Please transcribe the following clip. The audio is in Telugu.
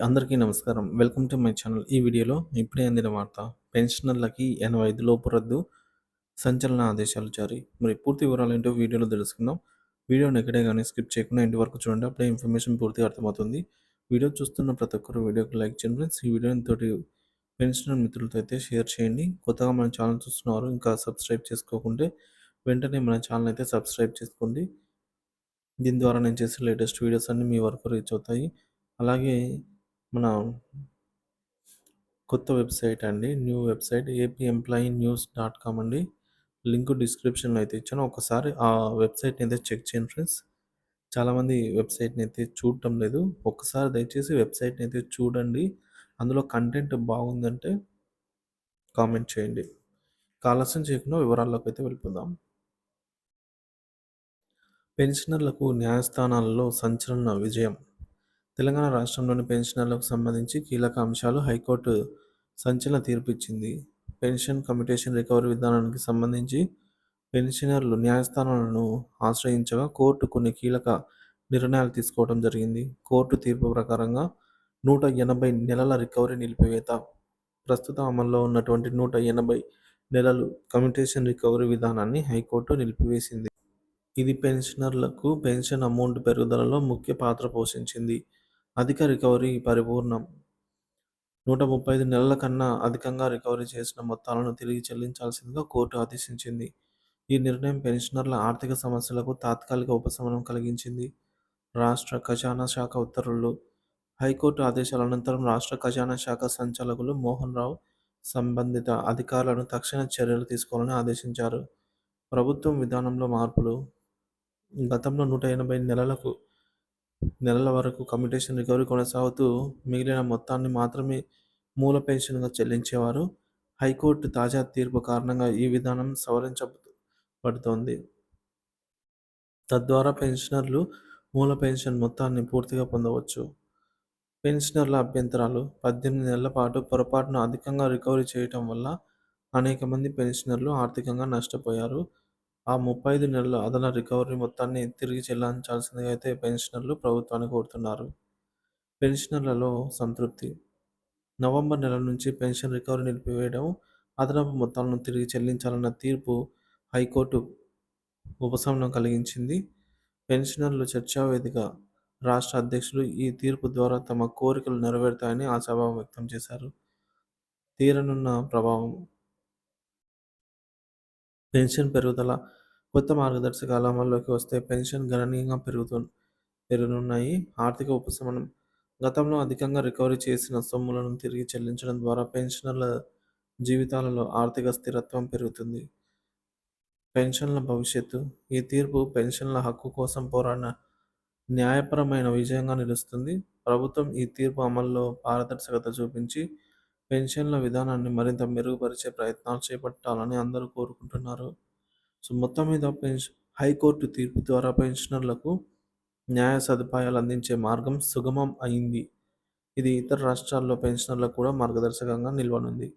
అందరికీ నమస్కారం. Welcome to my channel. ఈ వీడియోలో ఇప్పుడే అందిన వార్త. పెన్షనర్లకి 85 లోపు రద్దు, సంచలన ఆదేశాలు జారీ. మరి పూర్తి వివరాలేంటో వీడియోలో తెలుసుకుందాం. వీడియోని ఎక్కడే గానీ స్కిప్ చేయకుండా ఎండ్ వరకు చూడండి. అప్పుడే ఇన్ఫర్మేషన్ పూర్తిగా అర్థమవుతుంది. వీడియో చూస్తున్న ప్రతి ఒక్కరు వీడియోకి లైక్ చేయండి ఫ్రెండ్స్. ఈ వీడియోని తోటి పెన్షనర్ మిత్రులతో అయితే షేర్ చేయండి. కొత్తగా మన ఛానల్ చూస్తున్నవారు ఇంకా సబ్స్క్రైబ్ చేసుకోకుంటే వెంటనే మన ఛానల్ అయితే సబ్స్క్రైబ్ చేసుకోండి. దీని ద్వారా నేను చేసే లేటెస్ట్ వీడియోస్ అన్నీ మీ వరకు రీచ్ అవుతాయి. అలాగే మన కొత్త వెబ్సైట్ అండి. న్యూ వెబ్సైట్ apemployeenews.com అండి. లింక్ డిస్క్రిప్షన్‌లో అయితే ఇచ్చాను. ఒకసారి ఆ వెబ్సైట్‌ని అయితే చెక్ చేయండి ఫ్రెండ్స్. చాలామంది వెబ్సైట్‌ని అయితే చూడటం లేదు. ఒక్కసారి దయచేసి వెబ్సైట్‌ని అయితే చూడండి. అందులో కంటెంట్ బాగుందంటే కామెంట్ చేయండి. ఆలస్యం చేయకుండా వివరాల్లోకి అయితే వెళ్ళిపోదాం. పెన్షనర్లకు న్యాయస్థానాలలో సంచలన విజయం. తెలంగాణ రాష్ట్రంలోని పెన్షనర్లకు సంబంధించి కీలక అంశాలు హైకోర్టు సంచలన తీర్పు ఇచ్చింది. పెన్షన్ కమ్యుటేషన్ రికవరీ విధానానికి సంబంధించి పెన్షనర్లు న్యాయస్థానాలను ఆశ్రయించగా కోర్టు కొన్ని కీలక నిర్ణయాలు తీసుకోవడం జరిగింది. కోర్టు తీర్పు ప్రకారంగా 180 నెలల రికవరీ నిలిపివేత. ప్రస్తుతం అమల్లో ఉన్నటువంటి 180 నెలలు కమ్యుటేషన్ రికవరీ విధానాన్ని హైకోర్టు నిలిపివేసింది. ఇది పెన్షనర్లకు పెన్షన్ అమౌంట్ పెరుగుదలలో ముఖ్య పాత్ర పోషించింది. అధిక రికవరీ పరిపూర్ణం. 135 నెలల కన్నా అధికంగా రికవరీ చేసిన మొత్తాలను తిరిగి చెల్లించాల్సిందిగా కోర్టు ఆదేశించింది. ఈ నిర్ణయం పెన్షనర్ల ఆర్థిక సమస్యలకు తాత్కాలిక ఉపశమనం కలిగించింది. రాష్ట్ర ఖజానా శాఖ ఉత్తర్వులు. హైకోర్టు ఆదేశాల అనంతరం రాష్ట్ర ఖజానా శాఖ సంచాలకులు మోహన్ రావు సంబంధిత అధికారులను తక్షణ చర్యలు తీసుకోవాలని ఆదేశించారు. ప్రభుత్వం విధానంలో మార్పులు. గతంలో 180 నెలల వరకు కమ్యుటేషన్ రికవరీ కొనసాగుతూ మిగిలిన మొత్తాన్ని మాత్రమే మూల పెన్షన్గా చెల్లించేవారు. హైకోర్టు తాజా తీర్పు కారణంగా ఈ విధానం సవరించబడుతోంది. తద్వారా పెన్షనర్లు మూల పెన్షన్ మొత్తాన్ని పూర్తిగా పొందవచ్చు. పెన్షనర్ల అభ్యంతరాలు. 18 నెలల పాటు పొరపాటున అధికంగా రికవరీ చేయటం వల్ల అనేక మంది పెన్షనర్లు ఆర్థికంగా నష్టపోయారు. ఆ 35 నెలల అదన రికవరీ మొత్తాన్ని తిరిగి చెల్లించాల్సిందిగా అయితే పెన్షనర్లు ప్రభుత్వాన్ని కోరుతున్నారు. పెన్షనర్లలో సంతృప్తి. నవంబర్ నెల నుంచి పెన్షన్ రికవరీ నిలిపివేయడం, అదనపు మొత్తాలను తిరిగి చెల్లించాలన్న తీర్పు హైకోర్టు ఉపశమనం కలిగించింది. పెన్షనర్లు చర్చా వేదిక రాష్ట్ర అధ్యక్షులు ఈ తీర్పు ద్వారా తమ కోరికలు నెరవేరుతాయని ఆశాభావం వ్యక్తం చేశారు. తీరనున్న ప్రభావం. పెన్షన్ పెరుగుదల. కొత్త మార్గదర్శకాలు అమల్లోకి వస్తే పెన్షన్ గణనీయంగా పెరగనున్నాయి. ఆర్థిక ఉపశమనం. గతంలో అధికంగా రికవరీ చేసిన సొమ్ములను తిరిగి చెల్లించడం ద్వారా పెన్షనర్ల జీవితాలలో ఆర్థిక స్థిరత్వం పెరుగుతుంది. పెన్షన్ల భవిష్యత్తు. ఈ తీర్పు పెన్షన్ల హక్కు కోసం పోరాడిన న్యాయపరమైన విజయంగా నిలుస్తుంది. ప్రభుత్వం ఈ తీర్పు అమల్లో పారదర్శకత చూపించి పెన్షన్ల విధానాన్ని మరింత మెరుగుపరిచే ప్రయత్నాలు చేపట్టాలని అందరూ కోరుకుంటున్నారు. సో మొత్తం మీద హైకోర్టు తీర్పు ద్వారా పెన్షనర్లకు న్యాయ సదుపాయాలు అందించే మార్గం సుగమం అయింది. ఇది ఇతర రాష్ట్రాల్లో పెన్షనర్లకు కూడా మార్గదర్శకంగా నిలవనుంది.